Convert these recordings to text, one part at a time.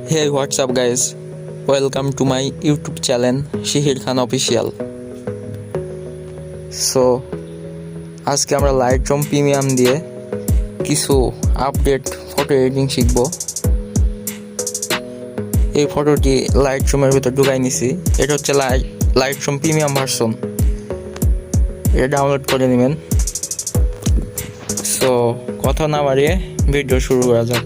Hey, what's up, guys? Welcome to my YouTube channel, Shihir Khan Official. So, আজকে আমরা Lightroom premium দিয়ে কিছু update photo editing শিখব। এই ফটোটি লাইটরুমের ভিতর ঢুকাই নিছি। এটা হচ্ছে লাইটরুম প্রিমিয়াম ভার্সন। এটা ডাউনলোড করে নেবেন। সো কথা না বাড়িয়ে ভিডিও শুরু করা যাক।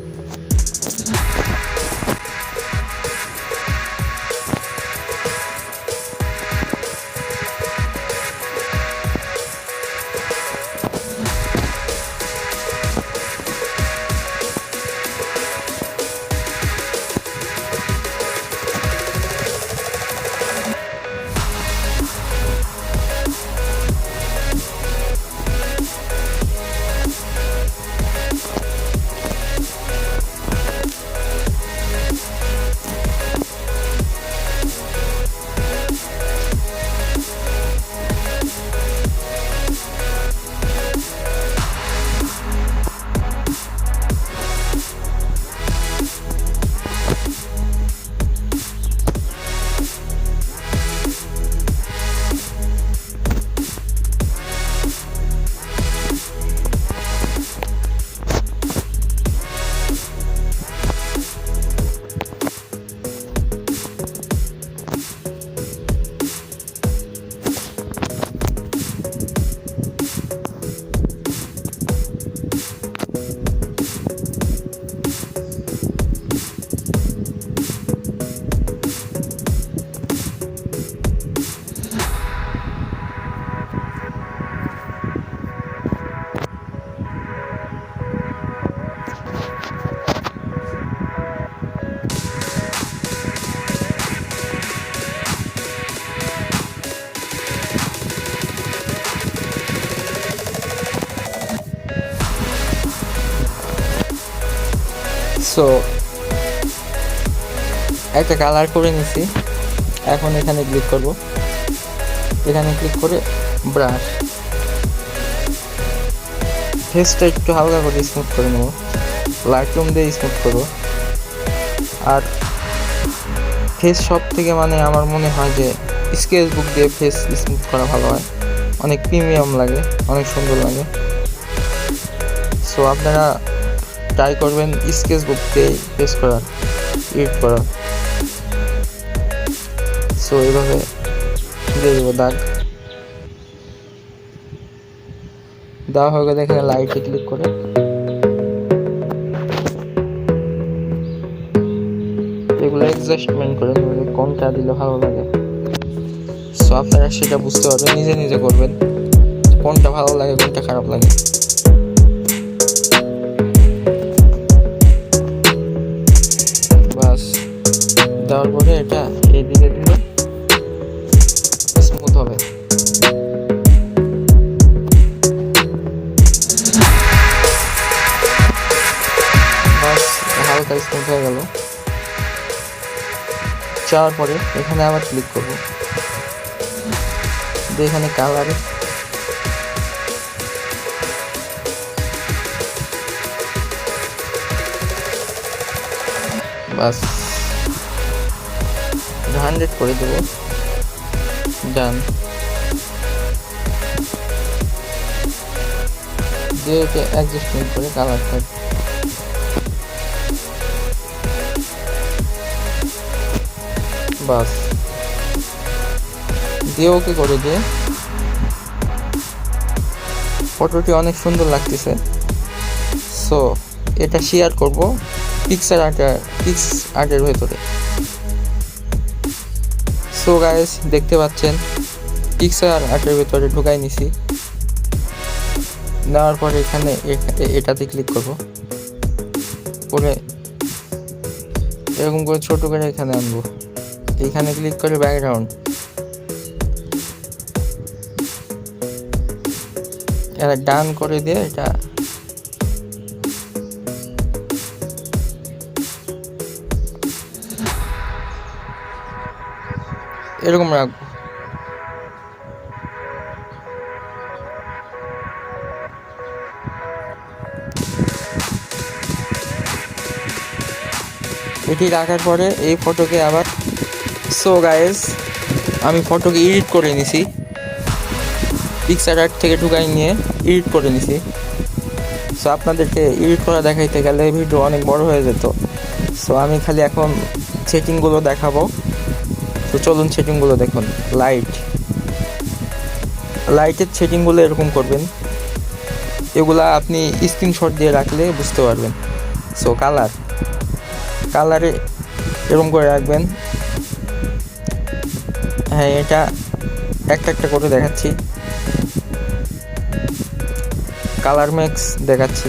সো একটা কালার করে নিছি। এখন এখানে ক্লিক করব। এখানে ক্লিক করে ব্রাশ ফেসটা একটু হালকা করে স্মুথ করে নেব। লাইটরুম দিয়ে স্মুথ করব। আর ফেস সব থেকে আমার মনে হয় যে স্কেচবুক দিয়ে ফেস স্মুথ করা ভালো হয়। অনেক প্রিমিয়াম লাগে, অনেক সুন্দর লাগে। সো আপনারা ট্রাই করবেন স্কেচবুক দিয়ে ফেস করার, এডিট করার। সো এইভাবে দিয়ে দেবো দাগ। দেওয়া হয়ে গেলে এখানে লাইটে ক্লিক করে এগুলো অ্যাডজাস্টমেন্ট করে নেবেন, কোনটা দিলে ভালো লাগে। সো আপনারা সেটা বুঝতে পারবেন, নিজে নিজে করবেন কোনটা ভালো লাগে কোনটা খারাপ লাগে। বাস দেওয়ার পরে এটা এইদিকে দিলে স্মুথ হবে। বাস হালকা স্মুথ হয়ে গেল। যাওয়ার পরে এখানে আবার ক্লিক করব। এখানে কালারে বাস 100 করে দেবো। ডান দিয়ে এটা অ্যাডজাস্টমেন্ট করে কালারটা বাস দিয়ে ওকে করে দিয়ে ফটোটি অনেক সুন্দর লাগতেছে। সো এটা শেয়ার করব পিক্স আর্টের ভেতরে। সো গাইস দেখতে পাচ্ছেন পিক্সার আর্টের ভেতরে ঢুকাই নিছি। নেওয়ার পরে এখানে এটাতে ক্লিক করব করে এরকম করে ছোট করে এখানে আনবো। এইখানে ক্লিক করে ব্যাকগ্রাউন্ড এটা ডান করে দিয়ে এটা এরকম রাখবো। এটি রাখার পরে এই ফটোকে আবার সো গাইস আমি ফটোকে এডিট করে নিছি, পিকচার আর্ট থেকে ঢুকাই নিয়ে এডিট করে নিছি। সো আপনাদেরকে এডিট করা দেখাইতে গেলে ভিডিও অনেক বড় হয়ে যেত। সো আমি খালি এখন সেটিংগুলো দেখাবো। তো চলুন সেটিংগুলো দেখুন। লাইটের সেটিংগুলো এরকম করবেন, এগুলা আপনি স্ক্রিনশট দিয়ে রাখলে বুঝতে পারবেন। সো কালারে এরকম করে রাখবেন। হ্যাঁ, এটা একটা করে দেখাচ্ছি, কালার ম্যাক্স দেখাচ্ছি,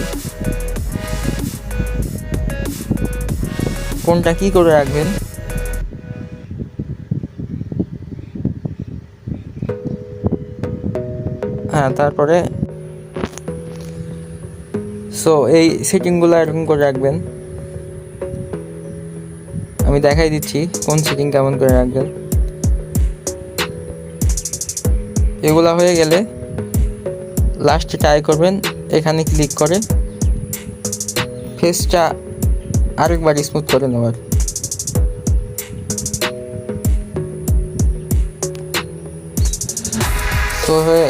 কোনটা কি করে রাখবেন। হ্যাঁ, তারপরে সো এই সেটিংগুলো এরকম করে রাখবেন। আমি দেখাই দিচ্ছি কোন সেটিং কেমন করে রাখবেন। এগুলা হয়ে গেলে লাস্টে ট্রাই করবেন, এখানে ক্লিক করে ফেসটা আরেকবার স্মুথ করে নেওয়ার। তো হয়ে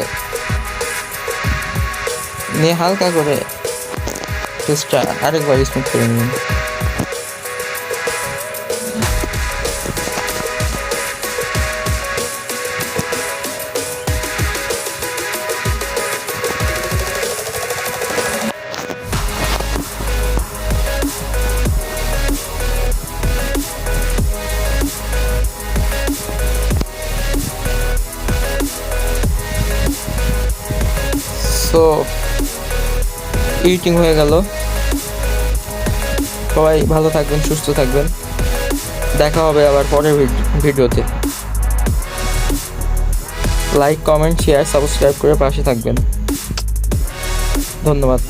নিয়ে হালকা করে ফেসটা আরেকবার স্মুথ করে নেবেন। তো এডিটিং হয়ে গেল। সবাই ভালো থাকবেন, সুস্থ থাকবেন, দেখা হবে আবার পরের ভিডিওতে। লাইক, কমেন্ট, শেয়ার, সাবস্ক্রাইব করে পাশে থাকবেন। ধন্যবাদ।